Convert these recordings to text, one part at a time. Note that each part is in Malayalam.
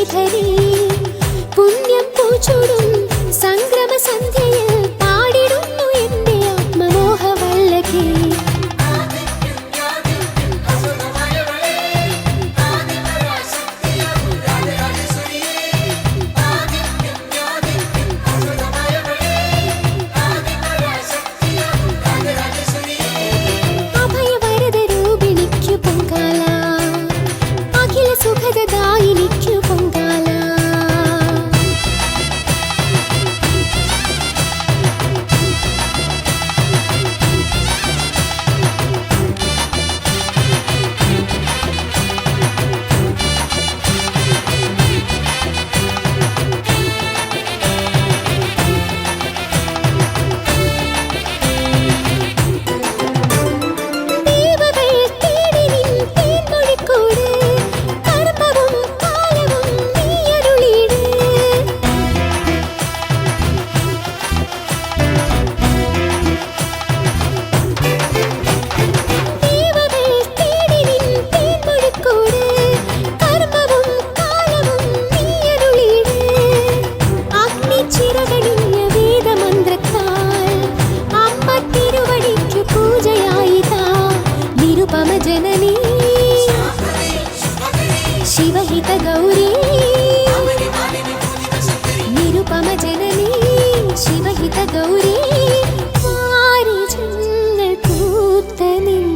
ശ്രീധരി പുണ്യം പൂച്ചൂടും സംക്രമ സന്ധ്യയിൽ പാടിടുന്നു എന്റെ ആത്മമോഹവല്ലകി. അഭയവരദ രൂപിണിക്കു പൊങ്കാല, അഖില സുഖദായിനിക്കു പൊങ്കാല. ശിവഹിത ഗൗരി നിരുപമ ജനനി, ശിവഹിത ഗൗരി വാരിജങ്ങൾ പൂത്ത നിൻ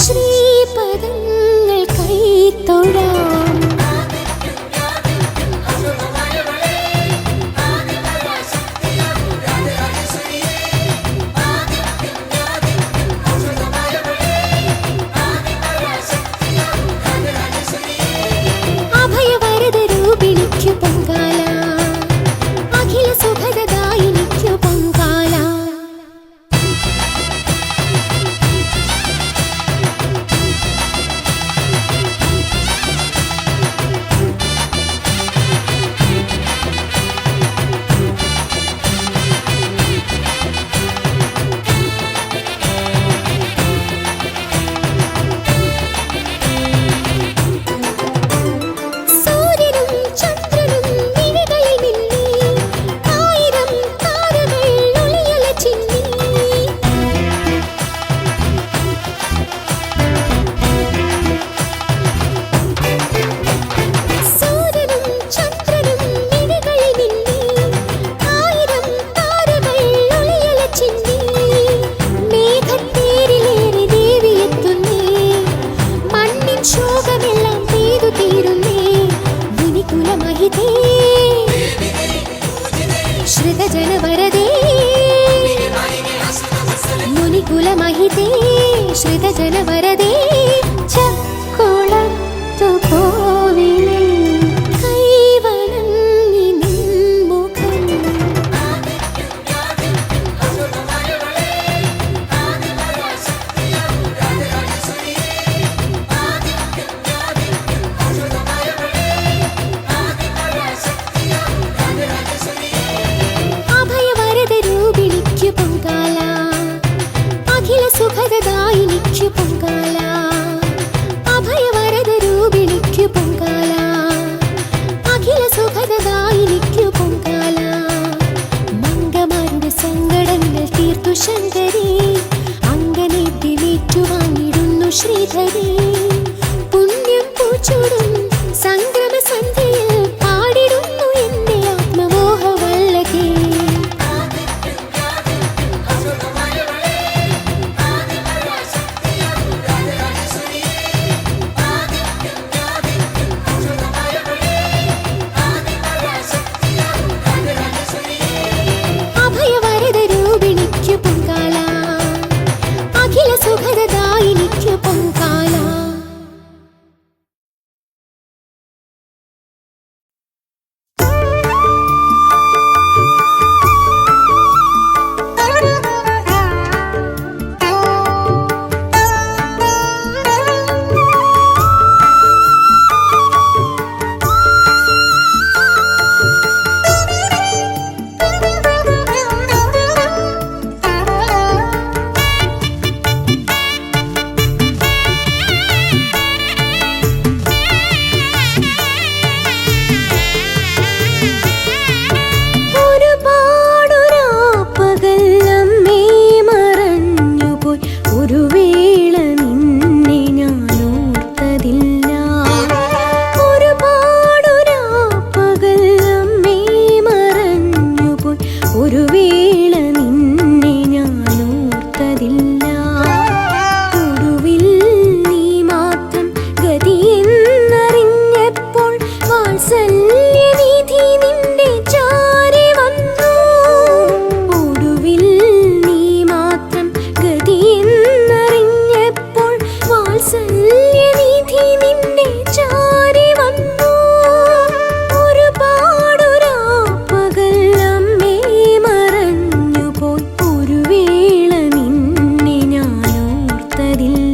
ശ്രീപദങ്ങൾ കൈത്തൊഴാം. ശ്രിതജനവരദേ മുനികുലമഹിതേ, ശ്രിതജനവരദേ ചക്കുളത്തു കോവിലിൽ കൈവണങ്ങി നിൻമുഖം. പൊങ്കാല, അഖില സുഖദായിനിക്കു പൊങ്കാല. വാത്സല്യനിധി നിന്റെ ചാരെ വന്നു. ഒടുവിൽ നീ മാത്രം ഗതിയെന്നറിഞ്ഞപ്പോൾ വാത്സല്യനിധി നിന്റെ ചാരെ വന്നു. ഒരുപാടു രാപ്പകൽ അമ്മേ മറഞ്ഞുപോയി. ഒരു വേള നിന്നെ ഞാൻ ഓർത്തതില്ല.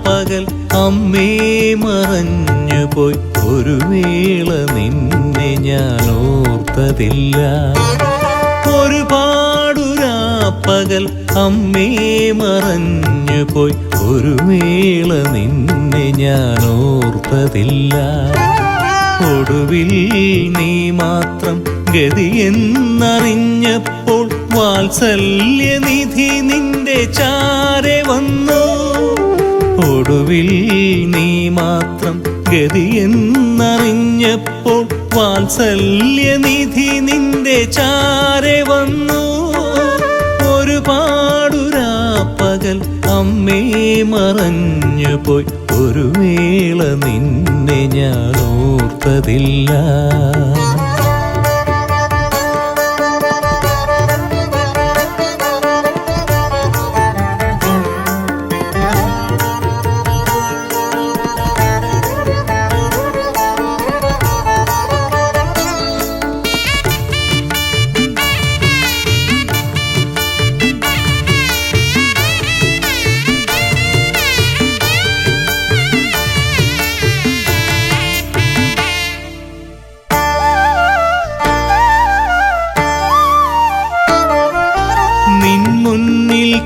പകൽ അമ്മേ മറഞ്ഞുപോയി ഒരു വേള നിന്നെ ഞാൻ ഓർത്തതില്ല. ഒരുപാടു രാപ്പകൽ അമ്മേ മറഞ്ഞുപോയി ഒരു വേള നിന്നെ ഞാൻ ഓർത്തതില്ല. ഒടുവിൽ നീ മാത്രം ഗതിയെന്നറിഞ്ഞപ്പോൾ വാത്സല്യനിധി നിന്റെ ചാരെ വന്നു. ഒടുവിൽ നീ മാത്രം ഗതിയെന്നറിഞ്ഞപ്പോൾ വാത്സല്യനിധി നിന്റെ ചാരെ വന്നു. ഒരുപാടുരാപ്പകൽ അമ്മേ മറഞ്ഞു പോയി, ഒരു വേള നിന്നെ ഞാൻ ഓർത്തതില്ല.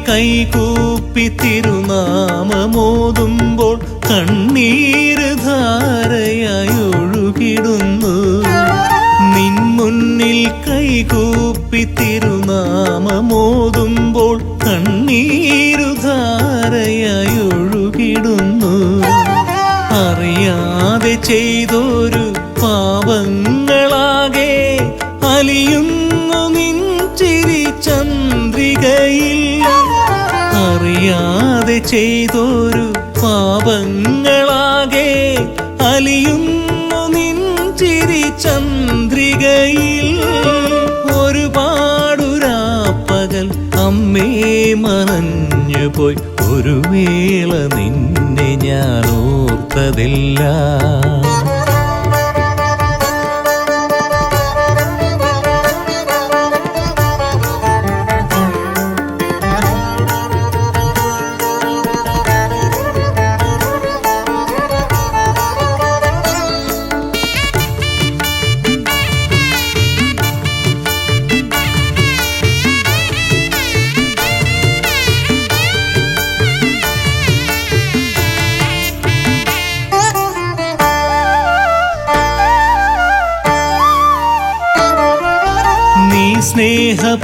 കൈകൂപ്പി തിരുനാമമോതുമ്പോൾ കണ്ണീര് ധാരയായി ഒഴുകിടുന്നു. നിൻ മുന്നിൽ കൈകൂപ്പി തിരുനാമമോതുമ്പോൾ കണ്ണീരു ധാരയായി ഒഴുകിടുന്നു. അറിയാതെ ചെയ്തൊരു പാപങ്ങളാകെ അലിയുന്നു നിൻ ചിരി ചന്ദ്രികയിൽ. അറിയാതെ ചെയ്തൊരു പാപങ്ങളാകെ അലിയുന്നു നിൻ ചിരി ചന്ദ്രികയിൽ. ഒരുപാടുരാപ്പകൽ അമ്മേ മറഞ്ഞു പോയി, ഒരു വേള നിന്നെ ഞാൻ ഓർത്തതില്ല.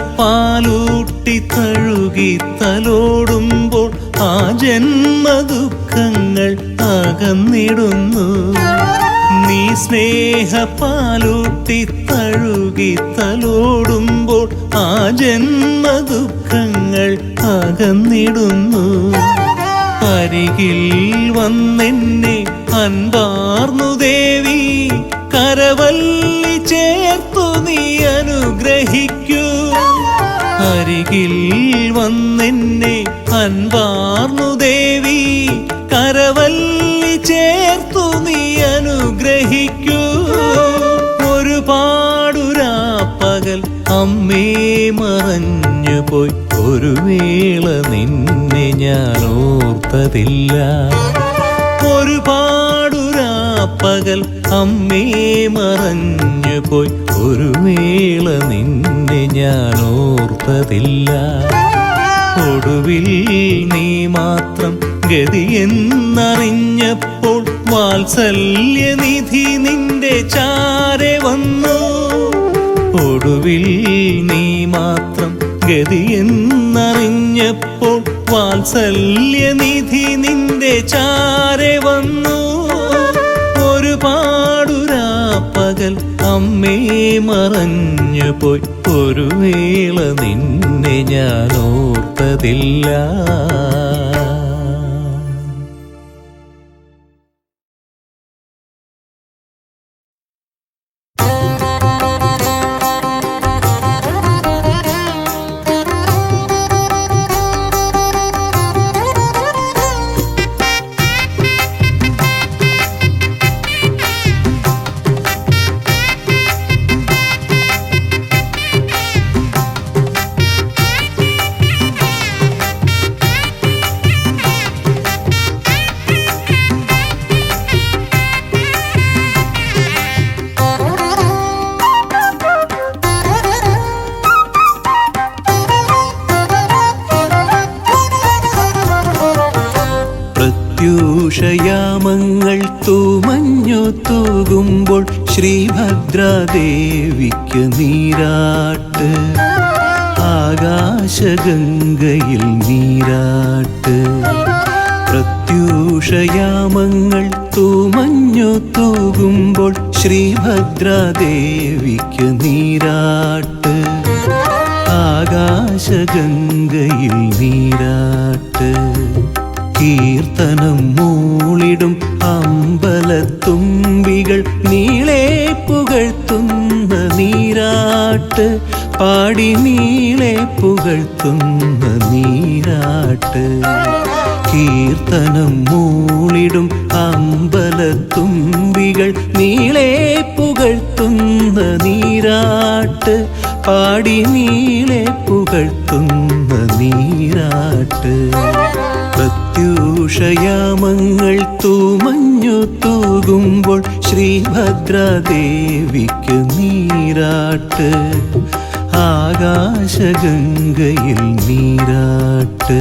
സ്നേഹപ്പാലൂട്ടി തഴുകി തലോടുമ്പോൾ ആ ജന്മദുഃഖങ്ങൾ അകന്നിടുന്നു. നീ സ്നേഹപ്പാലൂട്ടി തഴുകി തലോടുമ്പോൾ ആ ജന്മദുഃഖങ്ങൾ അകന്നിടുന്നു. അരികിൽ വന്നെന്നെ അൻപാർന്നു ദേവി, കരവല്ലി ചേർത്തു നീ അനുഗ്രഹിക്കൂ. അരികിൽ വന്നെന്നെ അൻപാർന്നു ദേവി, കരവല്ലി ചേർത്തു നീ അനുഗ്രഹിക്കൂ. ഒരുപാടുരാപ്പകൽ അമ്മേ മറഞ്ഞു പോയി, ഒരു വേള നിന്നെ ഞാൻ ഓർത്തതില്ല. ഒരുപാടുരാപ്പകൽ അമ്മേ മറഞ്ഞു പോയി, ഒരു വേള നിന്നെ ഞാൻ ഓർത്തതില്ല. ഒടുവിൽ നീ മാത്രം ഗതിയെന്നറിഞ്ഞപ്പോൾ വാത്സല്യനിധി നിന്റെ ചാരെ വന്നു. ഒടുവിൽ നീ മാത്രം ഗതിയെന്നറിഞ്ഞപ്പോൾ വാത്സല്യനിധി നിന്റെ ചാരെ വന്നു. ഒരുപാടുരാപ്പകൽ അമ്മേ മറഞ്ഞു പോയി, ഒരു വേള നിന്നെ ഞാൻ ഓർത്തതില്ല. പ്രത്യൂഷയാമങ്ങൾ തൂമഞ്ഞു തൂകുമ്പോൾ ശ്രീഭദ്രാദേവിക്ക് നീരാട്ട് ആകാശഗംഗയിൽ നീരാട്ട് പ്രത്യൂഷയാമങ്ങൾ തൂമഞ്ഞു തൂകുമ്പോൾ ശ്രീഭദ്രാദേവിക്ക് നീരാട്ട് ആകാശഗംഗയിൽ നീരാട്ട് കീർത്തനം മൂളിടും അമ്പലത്തുമ്പികൾ നീളെ പുകഴ്ത്തുന്ന നീരാട്ട് പാടി നീളെ പുകഴ്ത്തുന്ന നീരാട്ട് കീർത്തനം മൂളിടും അമ്പലത്തുമ്പികൾ നീളെ പുകഴ്ത്തുന്ന നീരാട്ട് പാടി നീളെ പുകഴ്ത്തുന്ന നീരാട്ട് പ്രത്യൂഷയാമങ്ങൾ തൂമഞ്ഞു തൂകുമ്പോൾ ശ്രീഭദ്രാദേവിക്ക് നീരാട്ട് ആകാശഗംഗയിൽ നീരാട്ട്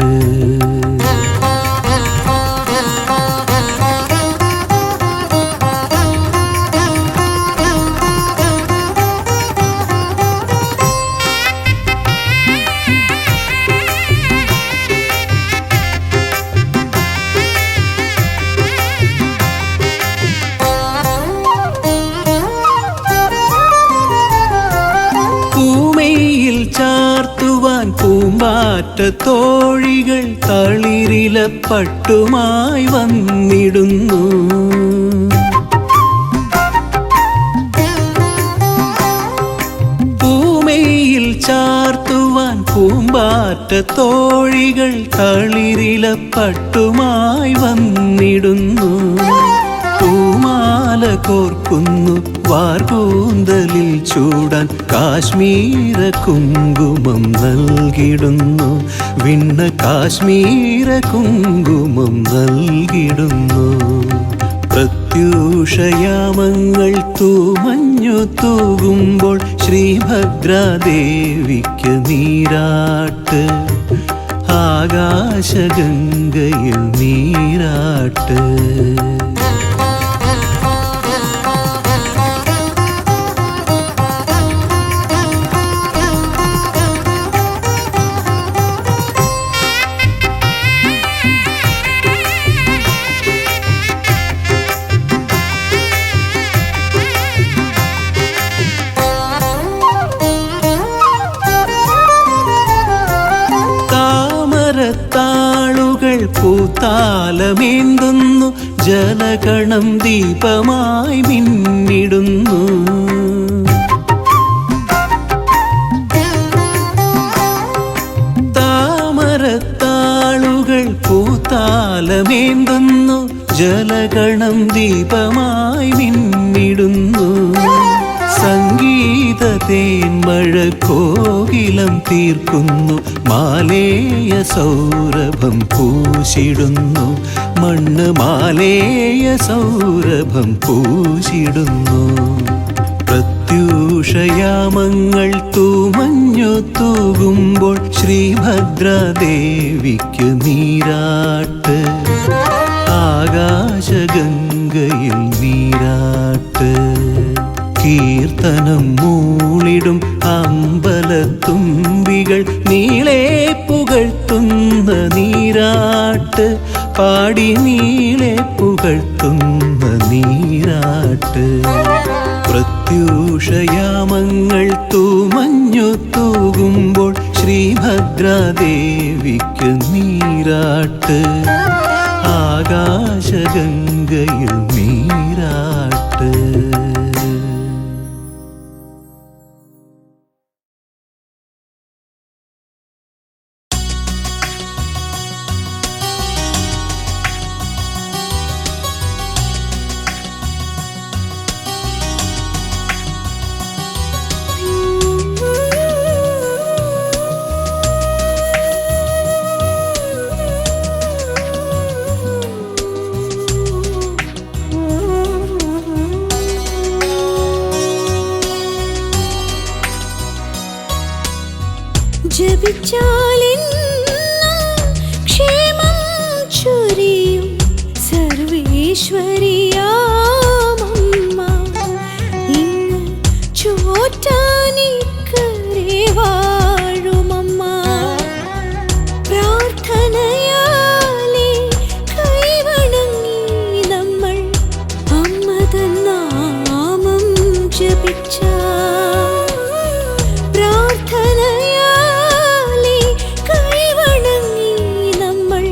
ചാർത്തുവാൻ പൂമ്പാറ്റ തോഴികൾ തളിരില പട്ടുമായി വന്നിടുന്നു പൂമയിൽ ചാർത്തുവാൻ പൂമ്പാറ്റ തോഴികൾ തളിരില പട്ടുമായി വന്നിടുന്നു പൂമാല കോർക്കുന്നു വാർകൂന്തലിൽ ചൂടാൻ കാശ്മീര കുങ്കുമം നൽകിടുന്നു വിണ്ണ കാശ്മീര കുങ്കുമം നൽകിടുന്നു പ്രത്യൂഷയാമങ്ങൾ തൂമഞ്ഞു തൂകുമ്പോൾ ശ്രീഭദ്രാദേവിക്ക് നീരാട്ട് ആകാശഗംഗയിൽ നീരാട്ട് താമരത്താളുകൾ പൂത്താലമേന്തുന്നു ജലകണം ദീപമായി മിന്നിടുന്നു താമരത്താളുകൾ പൂത്താലമേന്തുന്നു ജലകണം ദീപമായി മിന്നിടുന്നു സംഗീത തേന്മഴ കോകിലം തീർക്കുന്നു മാലേയ സൗരഭം പൂശിടുന്നു മണ്ണ് മാലേയ സൗരഭം പൂശിടുന്നു പ്രത്യൂഷയാമങ്ങൾ തൂമഞ്ഞു തൂകുമ്പോൾ ശ്രീഭദ്രാദേവിക്ക് നീരാട്ട് ആകാശഗംഗയിൽ നീരാട്ട് കീർത്തനം മൂളിടും അമ്പലത്തുമ്പികൾ നീളെ പുകഴ്ത്തുന്ന നീരാട്ട് പാടി നീളെ പുകഴ്ത്തുന്ന നീരാട്ട് പ്രത്യൂഷയാമങ്ങൾ തൂമഞ്ഞു തൂകുമ്പോൾ ശ്രീഭദ്രാദേവിക്ക് നീരാട്ട് ആകാശഗംഗയിൽ നീരാട്ട് സർവേശ്വരിയാമമ്മ ഇങ്ങ് ചോറ്റാനിക്കരെ വാഴുമമ്മ. പ്രാർത്ഥനയാലെ കൈവണങ്ങി നമ്മൾ അമ്മ തൻ നാമം ജപിച്ച. പ്രാർത്ഥനയാലെ കൈവണങ്ങി നമ്മൾ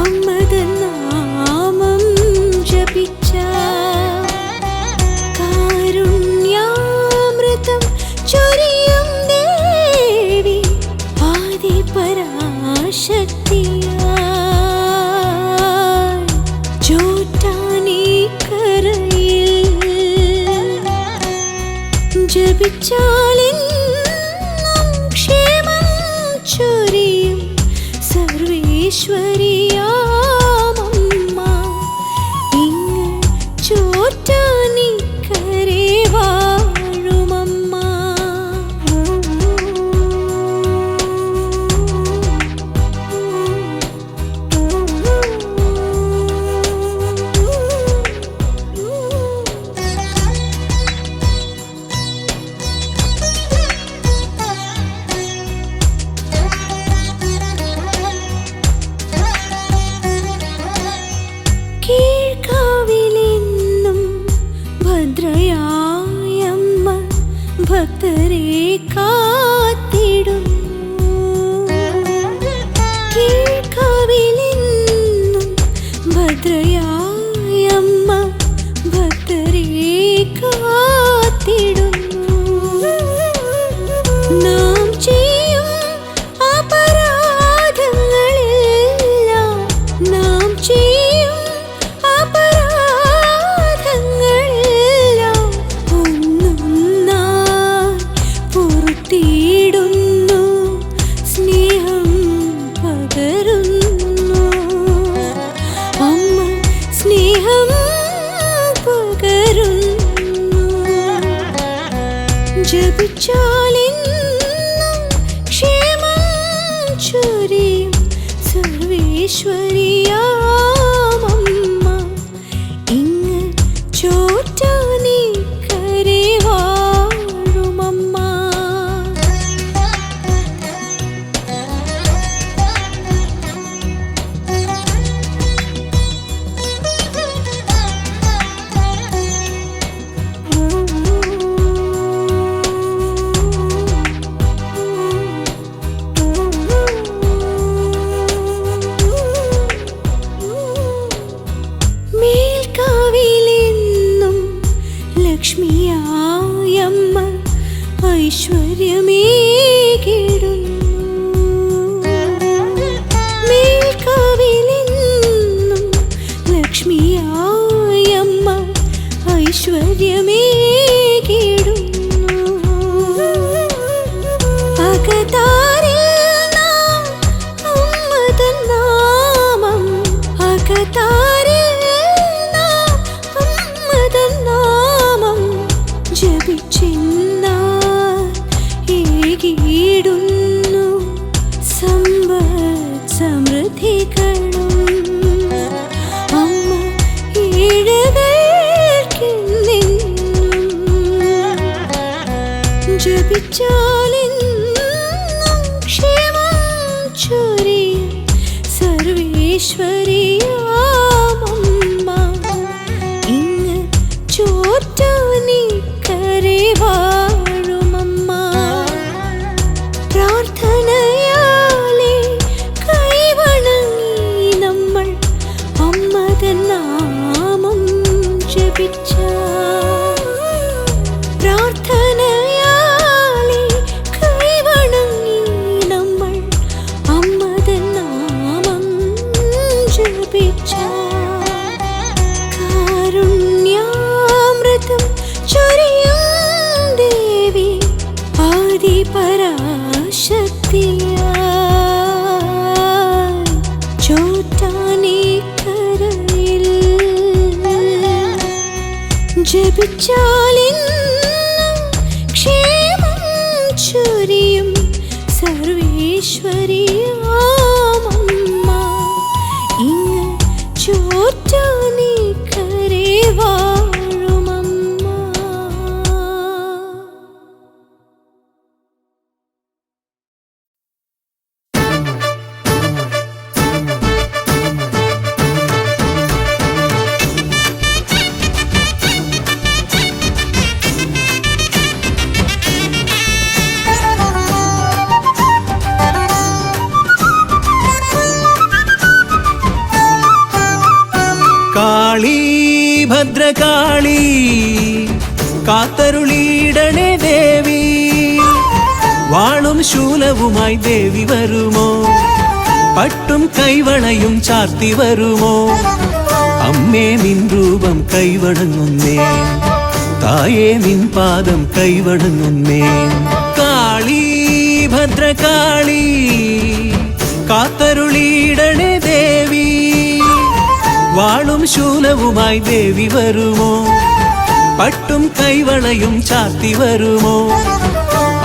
അമ്മ തൻ നാമം ജപിച്ച. കാരുണ്യാമൃതം ചൊരിയും ദേവി ആദിപരാശക്തിയായി ചോറ്റാനിക്കരയിൽ ജപിച്ചാലെന്നും ക്ഷേമം ചൊരിയും സർവേശ്വരിയാമമ്മ ഇങ്ങ് ചോറ്റാനിക്കരെ വാഴുമമ്മ. കീഴ്ക്കാവിലെന്നും ഭദ്രയായമ്മ ഭക്തരെ കാത്തിടുന്നു. കീഴ്ക്കാവിലെന്നും ഭദ്രയായമ്മ ഭക്തരെ കാത്തിടുന്നു. നാം ചെയ്യും അപരാധങ്ങളെല്ലാം നാം ചെയ്യും അപരാധങ്ങളെല്ലാം ഒന്നൊന്നായി പൊറുത്തിടുന്നു. സ്നേഹം പകരുന്നു അമ്മ, സ്നേഹം പകരുന്നു. ജപിച്ചാലെന്നും ക്ഷേമം ചൊരിയും സർവേശ്വരിയാമമ്മ ഇങ്ങ് ചോറ്റാനിക്കരെ വാഴുമമ്മ. മേൽക്കാവിലെന്നും ലക്ഷ്മിയായമ്മ ഐശ്വര്യമേകിടുന്നു. മേൽക്കാവിലെന്നും ലക്ഷ്മിയായമ്മ ഐശ്വര്യമേകിടുന്നു. അകതാരിൽ നാം അമ്മ തൻ നാമം അകതാരിൽ നാം അമ്മ തൻ നാമം ജപിച്ചെന്നാൽ ഏകിടുന്നു സമ്പത്ത് സമൃദ്ധികളും. അമ്മ ഏഴകൾക്കെന്നെന്നും ജപിച്ചാലെന്നും ക്ഷേമം ചൊരിയും സർവേശ്വരിയാമമ്മ ഇങ്ങ് ചോറ്റാനിക്കരെ വാഴുമമ്മ. പ്രാർത്ഥനയാലെ കൈവണങ്ങി നമ്മൾ അമ്മ തൻ നാമം ജപിച്ച. പ്രാർത്ഥനയാലെ കൈവണങ്ങി നമ്മൾ അമ്മ തൻ നാമം ജപിച്ച. കാരുണ്യാമൃതം ചൊരിയും ദേവി ആദിപരാശക്തിയായി ചോറ്റാനിക്കരയിൽ ജപിച്ചാലെന്നും ക്ഷേമം ചൊരിയും സർവേശ്വരിയാമമ്മ ഇങ്ങ് ചോറ്റാനിക്കരെ കാളി ഭദ്രകാളി കാത്തരുളിയിടണേ ദേവി, വാളും ശൂലവുമായി ദേവി വരുമോ, പട്ടും കൈവളയും ചാർത്തി വരുമോ, അമ്മേ നിൻ രൂപം കൈവണങ്ങുന്നേ, തായേ നിൻ പാദം കൈവണങ്ങുന്നേ. കാളി ഭദ്രകാളി കാത്തരുളിയിടണേ ദേവി, വാളും ശൂലവുമായി ദേവി വരുമോ, പട്ടും കൈവളയും ചാർത്തി വരുമോ,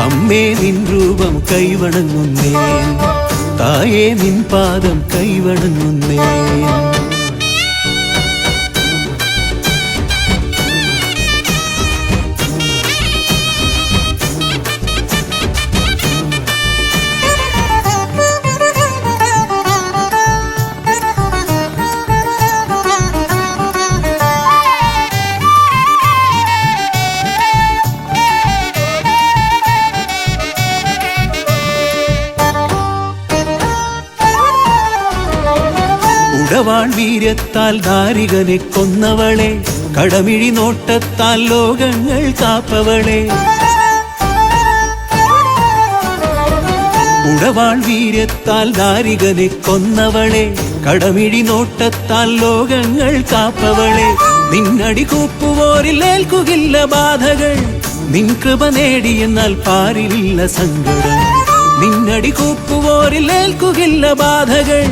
അമ്മേ നിൻ രൂപം കൈവണങ്ങുന്നേ, തായേ നിൻ പാദം കൈവണങ്ങുന്നേ. ഉടവാൾ വീര്യത്താൽ ദാരികനെ കൊന്നവളെ, കടമിഴി നോട്ടത്താൽ ലോകങ്ങൾ കാപ്പവളെ. ഉടവാൾ വീര്യത്താൽ ദാരികനെ കൊന്നവളെ, കടമിഴി നോട്ടത്താൽ ലോകങ്ങൾ കാപ്പവളെ. നിന്നടി കൂപ്പുവോരിൽ ഏൽക്കുകില്ല ബാധകൾ, നിൻ കൃപ നേടിയെന്നാൽ പാരിലില്ല സങ്കടം. നിന്നടി കൂപ്പുവോരിൽ ഏൽക്കുകില്ല ബാധകൾ,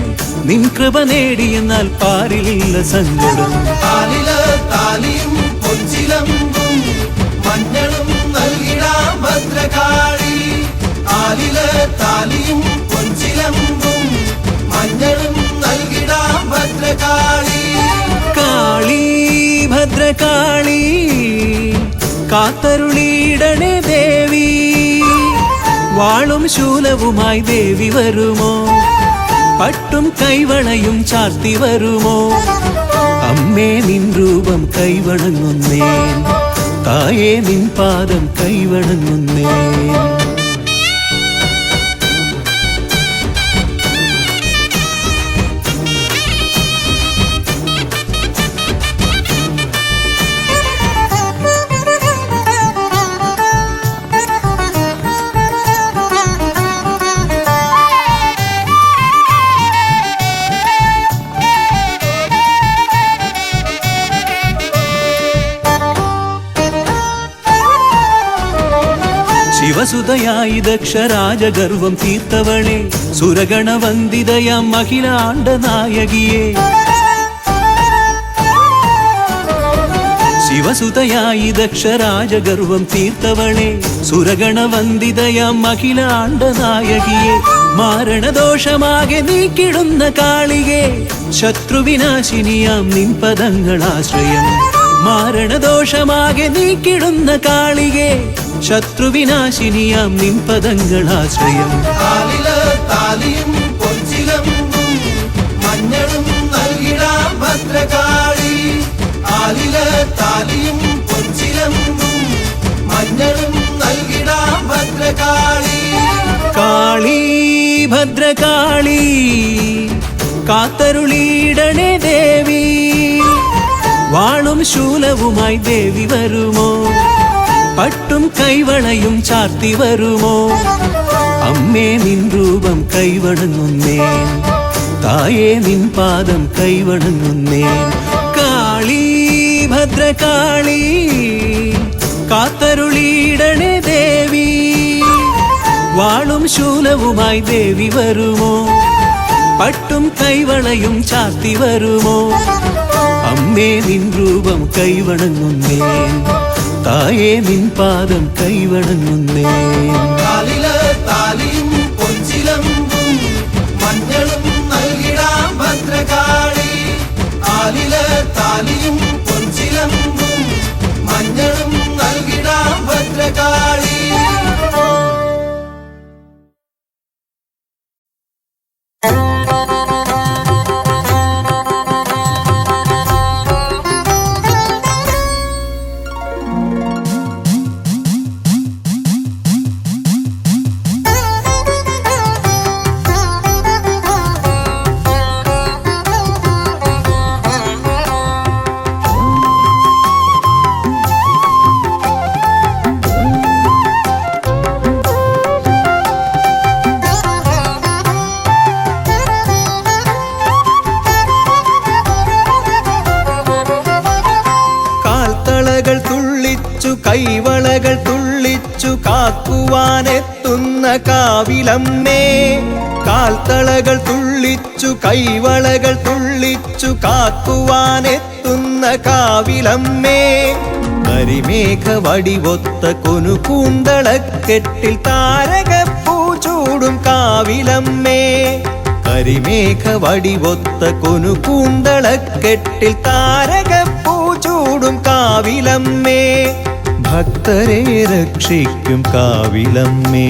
നിൻ കൃപ നേടിയെന്നാൽ പാരിലില്ല സങ്കടം. താലിയും പൊൻചിലമ്പും മഞ്ഞളും നൽകിടാം ഭദ്രകാളി, താലിയും പൊൻചിലമ്പും മഞ്ഞളും നൽകിടാം ഭദ്രകാളി. കാളി ഭദ്രകാളി കാത്തരുളിയിടണേ ദേവി, വാളും ശൂലവുമായി ദേവി വരുമോ, പട്ടും കൈവളയും ചാർത്തി വരുമോ, അമ്മേ നിൻ രൂപം കൈവണങ്ങുന്നേ, തായേ നിൻ പാദം കൈവണങ്ങുന്നേ. ശിവസുതയായി ദക്ഷരാജഗർവം തീർത്തവളെ, സുരഗണവന്ദിതയാം അഖിലാണ്ട നായകിയെ. ശിവസുതയായി ദക്ഷരാജഗർവം തീർത്തവളെ, സുരഗണവന്ദിതയാം അഖിലാണ്ട നായകിയെ. മാരണദോഷമാകെ നീക്കിടുന്ന കാളികെ, ശത്രുവിനാശിനിയാം നിൻ പദങ്ങളാശ്രയം. മാരണദോഷമാകെ നീക്കിടുന്ന കാളികെ, ശത്രുവിനാശിനിയാം നിൻ പദങ്ങളാശ്രയം. താലിയും പൊൻചിലമ്പും മഞ്ഞളും നൽകിടാം ഭദ്രകാളി, താലിയും പൊൻചിലമ്പും മഞ്ഞളും നൽകിടാം ഭദ്രകാളി. കാളി ഭദ്രകാളി കാത്തരുളിയിടണേ ദേവി, വാളും ശൂലവുമായി ദേവി വരുമോ, പട്ടും കൈവളയും ചാർത്തി വരുമോ, അമ്മേ നിൻ രൂപം കൈവണങ്ങുന്നേ, തായേ നിൻ പാദം കൈവണങ്ങുന്നേ. കാളി ഭദ്രകാളി കാത്തരുളിയിടണേ ദേവി, വാളും ശൂലവുമായി ദേവി വരുമോ, പട്ടും കൈവളയും ചാർത്തി വരുമോ, അമ്മേ നിൻ രൂപം കൈവണങ്ങുന്നേ, തായേ നിൻ പാദം കൈവണങ്ങുന്നേ. താലിയും പൊൻചിലമ്പും മഞ്ഞളും നൽകിടാം ഭദ്രകാളി, താലിയും പൊൻചിലമ്പും മഞ്ഞളും നൽകിടാം ഭദ്രകാളി. കാൽത്തളകൾ തുള്ളിച്ചു കൈവളകൾ തുള്ളിച്ചു കാക്കുവാനെത്തുന്ന കാവിലമ്മേ. കാൽത്തളകൾ തുള്ളിച്ചു കൈവളകൾ തുള്ളിച്ചു കാക്കുവാനെത്തുന്ന കാവിലമ്മേ. കരിമേഘ വടിവൊത്ത കൊനുകൂന്തളക്കെട്ടിൽ താരകപ്പൂ ചൂടും കാവിലമ്മേ. കരിമേഘ വടിവൊത്ത കൊനുകൂന്തളക്കെട്ടിൽ താരകപ്പൂ ചൂടും കാവിലമ്മേ. ഭക്തരെ രക്ഷിക്കും കാവിലമ്മേ.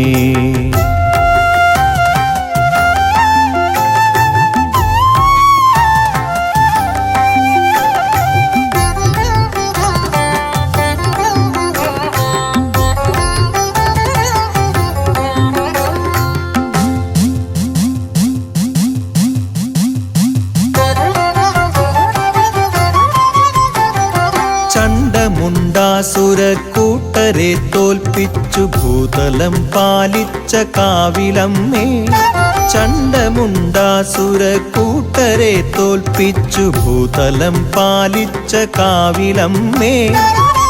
ചണ്ഡമുണ്ടാസുരക്കൂട്ടരെ തോൽപ്പിച്ചു ഭൂതലം പാലിച്ച കാവിലമ്മേ. ചണ്ഡമുണ്ടാസുരക്കൂട്ടരെ തോൽപ്പിച്ചു ഭൂതലം പാലിച്ച കാവിലമ്മേ.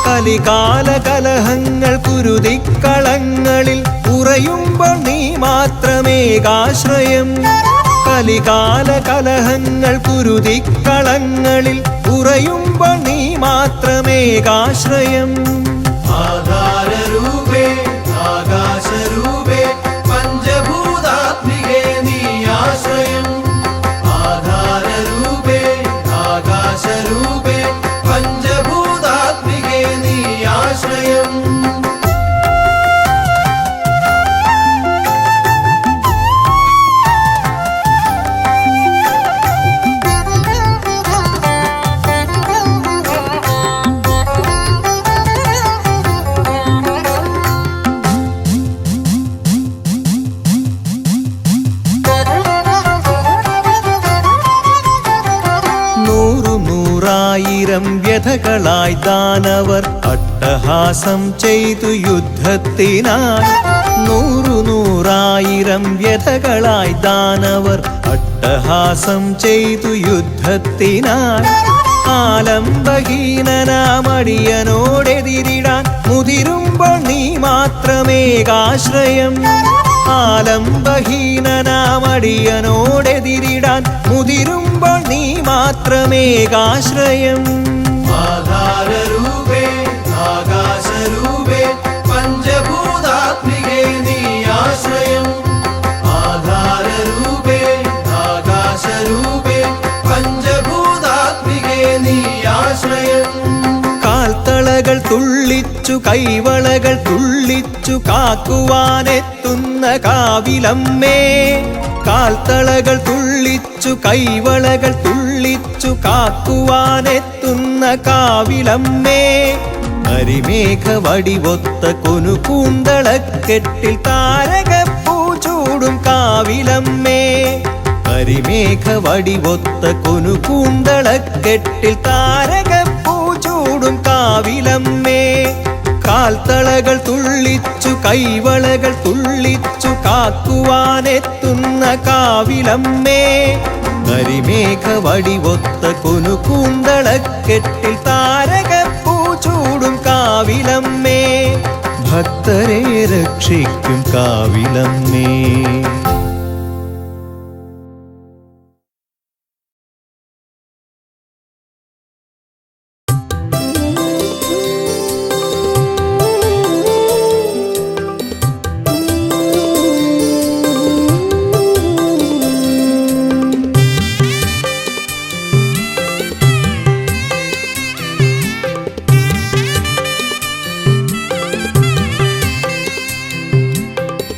കലികാല കലഹങ്ങൾ കുരുതിക്കളങ്ങളിൽ ഉറയുമ്പോൾ നീ മാത്രമേകാശ്രയം. കലികാല കലഹങ്ങൾ കുരുതിക്കളങ്ങളിൽ ഉറയുമ്പോൾ നീ മാത്രമേകാശ്രയം. ആധാരരൂപേ ആകാശരൂപേ പഞ്ചഭൂതാത്മികേ നീ ആശ്രയം. ആധാരരൂപേ ആകാശരൂപേ പഞ്ചഭൂതാത്മികേ നീ ആശ്രയം. നൂറായിരം വ്യഥകളായി ദാനവർ അട്ടഹാസം ചെയ്തു യുദ്ധത്തിനായി. നൂറായിരം വ്യഥകളായി ദാനവർ അട്ടഹാസം ചെയ്തു യുദ്ധത്തിനായി. ആലംബഹീനനാമടിയനോടെതിരിടാൻ മുതിരുമ്പോൾ നീ മാത്രമേകാശ്രയം. ആലംബഹീനനാമടിയനോടെതിരിടാൻ മുതിരുമ്പോൾ നീ മാത്രമേകാശ്രയം. ആധാരരൂപേ ആകാശരൂപേ പഞ്ചഭൂതാത്മികേ നീ ആശ്രയം. ആധാരരൂപേ ആകാശരൂപേ പഞ്ചഭൂതാത്മികേ നീ ആശ്രയം. കാൽത്തളകൾ തുള്ളിച്ചു കൈവളകൾ തുള്ളിച്ചു കാക്കുവാനെത്തുന്ന കാവിലമ്മേ. കാൽത്തളകൾ തുള്ളിച്ചു കൈവളകൾ തുള്ളിച്ചു കാക്കുവാനെത്തുന്ന കാവിലമ്മേ. കരിമേഘ വടിവൊത്ത കൊനുകൂന്തളക്കെട്ടിൽ താരകപ്പൂ ചൂടും കാവിലമ്മേ. കരിമേഘ വടിവൊത്ത കൊനുകൂന്തളക്കെട്ടിൽ താരകപ്പൂ ചൂടും കാവിലമ്മേ. കാൽത്തളകൾ തുള്ളിച്ചു കൈവളകൾ തുള്ളിച്ചു കാക്കുവാനെത്തുന്ന കാവിലമ്മേ. കരിമേഘ വടിവൊത്ത കൊനുകൂന്തളക്കെട്ടിൽ താരകപ്പൂ ചൂടും കാവിലമ്മേ. ഭക്തരെ രക്ഷിക്കും കാവിലമ്മേ.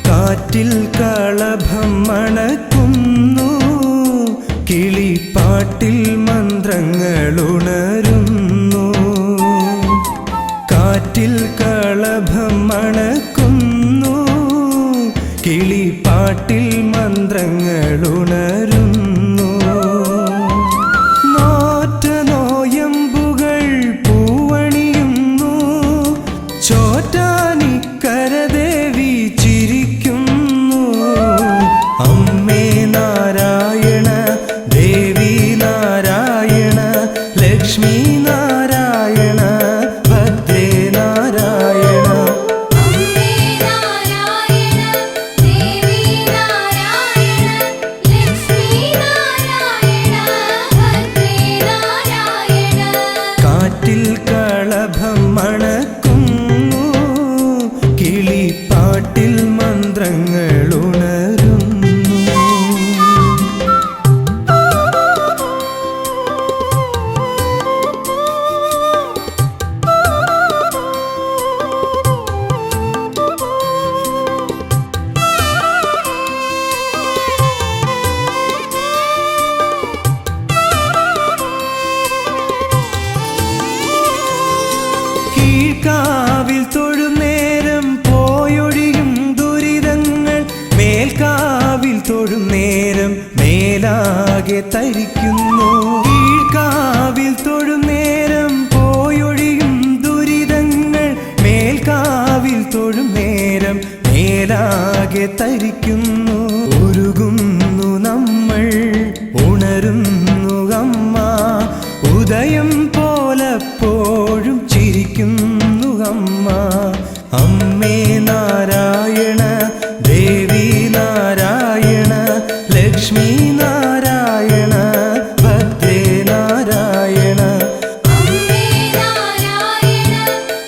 കാറ്റിൽ കളഭം മണക്കുന്നു, കിളിപ്പാട്ടിൽ മന്ത്രങ്ങളുണരുന്നു. കാറ്റിൽ കളഭം മണക്കുന്നു, കിളിപ്പാട്ടിൽ മന്ത്രങ്ങളുണരുന്നു. നോറ്റ നോയമ്പുകൾ പൂവണിയുന്നു, ചോറ്റാനിക്കരദേവി ചിരിക്കുന്നു. അമ്മേ നാരായണ, ദേവി നാരായണ, ലക്ഷ്മി നാരായണ, ഭക്ത കളഭം മണക്കുന്നു കിളിപ്പാട്ടിൽ മന്ത്രങ്ങൾ ഉണരുന്നു കീഴ്ക്കാവിൽ തൊഴും നേരം പോയൊഴിയും ദുരിതങ്ങൾ മേൽക്കാവിൽ തൊഴും നേരം മേലാകെ തരിക്കുന്നു കീഴ്ക്കാവിൽ തൊഴും നേരം പോയൊഴിയും ദുരിതങ്ങൾ മേൽക്കാവിൽ തൊഴും നേരം മേലാകെ തരിക്കുന്നു ഉരുകുന്നു നമ്മൾ ഉണരുന്നു അമ്മ ഉദയം പോലപ്പോഴും ചിരിക്കുന്നു അമ്മ അമ്മേ നാരായണ ദേവി നാരായണ ലക്ഷ്മി നാരായണ ഭദ്രേ നാരായണ അമ്മേ നാരായണ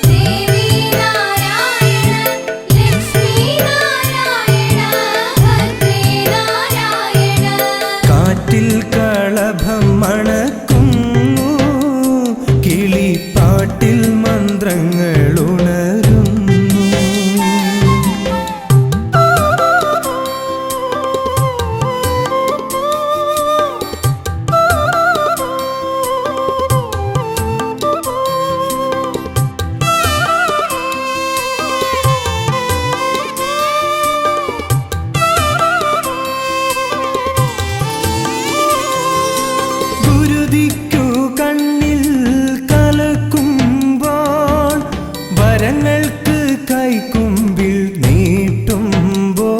ദേവി നാരായണ ലക്ഷ്മി നാരായണ ഭദ്രേ നാരായണ കാറ്റിൽ കളഭം മണക്കുന്നു കിളിപ്പാട്ടിൽ മന്ത്രങ്ങൾ ഉണരുന്നു ഗുരുതിക്കു കണ്ണിൽ കലക്കുമ്പോൾ വരങ്ങൾക്ക് കൈക്കുമ്പിൽ നീട്ടുമ്പോൾ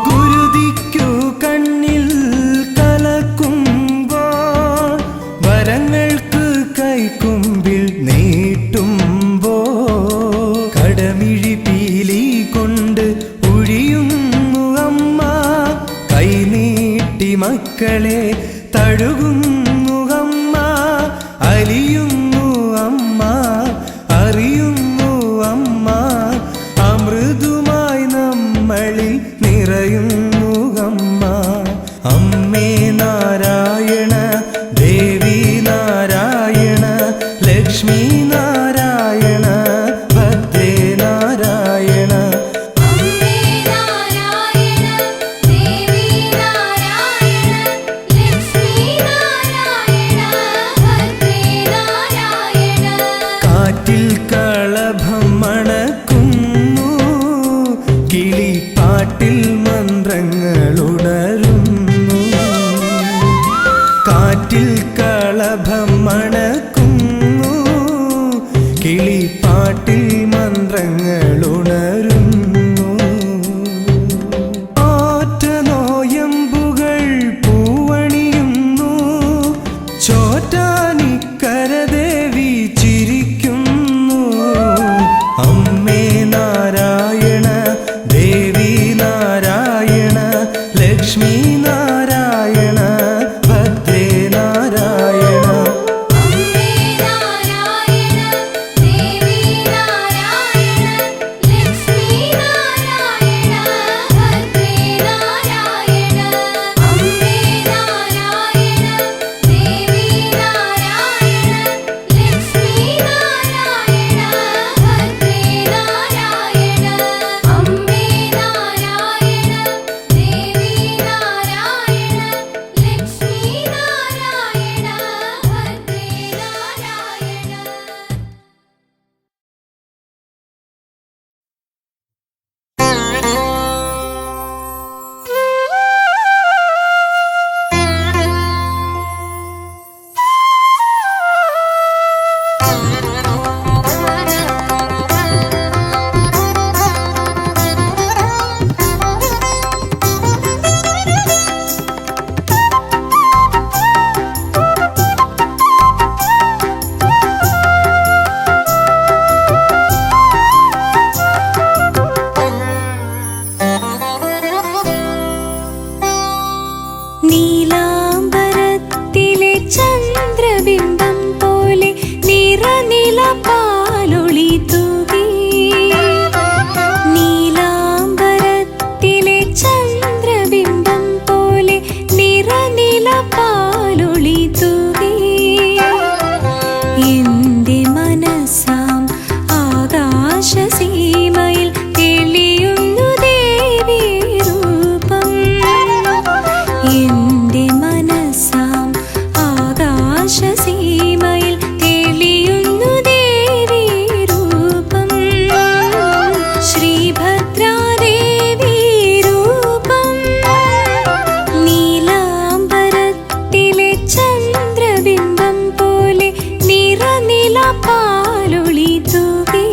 ഗുരുതിക്കു കണ്ണിൽ കലക്കുമ്പോൾ വരങ്ങൾക്ക് കൈക്കുമ്പിൽ നീട്ടുമ്പോൾ കടമിഴി പീലി കൊണ്ട് ഒഴിയുന്നു അമ്മ കൈനീട്ടി മക്കളെ തഴുകുന്നു അമ്മ അലിയുന്നു അമ്മ അറിയുന്നു അമ്മ അമൃതുമായി നമ്മളിൽ നിറയുന്നു അമ്മ അമ്മേ നാരായണ ദേവി നാരായണ ലക്ഷ്മി നാരായണ ഭദ്രേ നാരായണ അമ്മേ നാരായണ ദേവി നാരായണ ലക്ഷ്മി നാരായണ ഭദ്രേ നാരായണ കാറ്റിൽ കളഭം മണക്കുന്നു കിളിപ്പാട്ടിൽ മന്ത്രങ്ങൾ ഉണരുന്നു കാറ്റിൽ കളഭം മണക്കുന്നു എന്റെ മനസ്സാം ആകാശസീമയിൽ തെളിയുന്നു ദേവീ രൂപം. എന്റെ മനസ്സാം ആകാശസീമയിൽ തെളിയുന്നു ദേവീ രൂപം. ശ്രീഭദ്രാദേവീ രൂപം. നീലാംബരത്തിലെ ചന്ദ്രബിംബം പോലെ നിറനിലാപ്പാലൊളി തൂകി.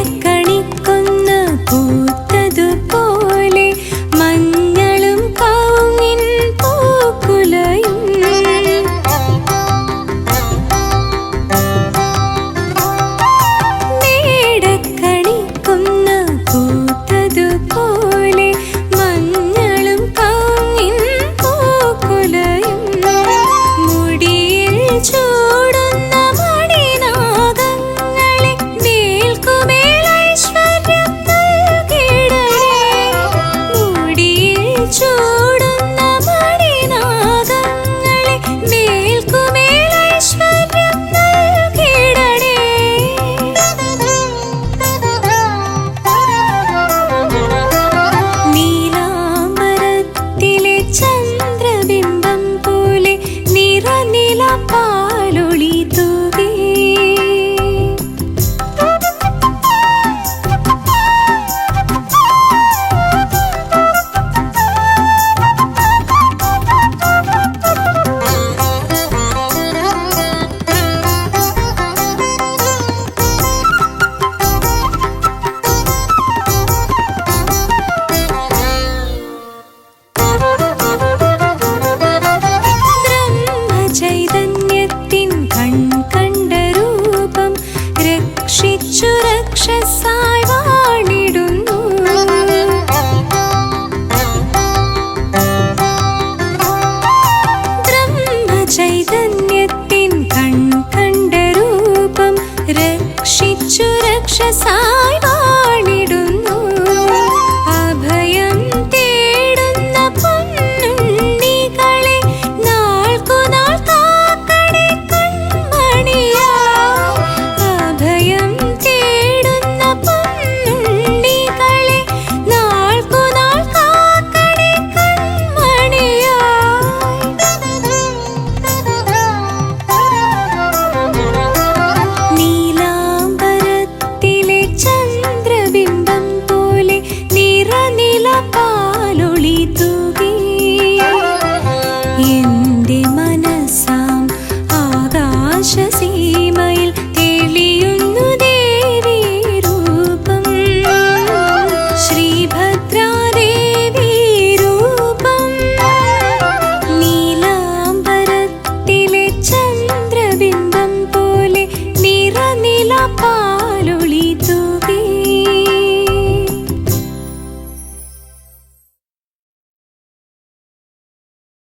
മേടക്കണിക്കൊന്ന പൂത്തതുപോലെ മഞ്ഞളും കൗങ്ങിൻ പൂക്കുലയും. മേടക്കണിക്കൊന്ന പൂത്തതുപോലെ മഞ്ഞളും കൗങ്ങിൻ പൂക്കുലയും. മുടിയിൽ ചൂടുന്ന മണിനാഗങ്ങളെ മേൽക്കുമേൽ ഐശ്വര്യം നൽകിടണേ. മുടിയിൽ ചൂടുന്ന മണിനാഗങ്ങളെ മേൽക്കുമേൽ ഐശ്വര്യം നൽകിടണേ. നീലാംബരത്തിലെ ചന്ദ്രബിംബം പോലെ നിറനിലാപ്പാലൊളി തൂകി. ബ്രഹ്മചൈതന്യത്തിൻ കണ്ട രൂപം രക്ഷിച്ചു രക്ഷസായി വാണിടുന്നു. ബ്രഹ്മചൈതന്യത്തിൻ കണ്ട രൂപം രക്ഷിച്ചു രക്ഷസായി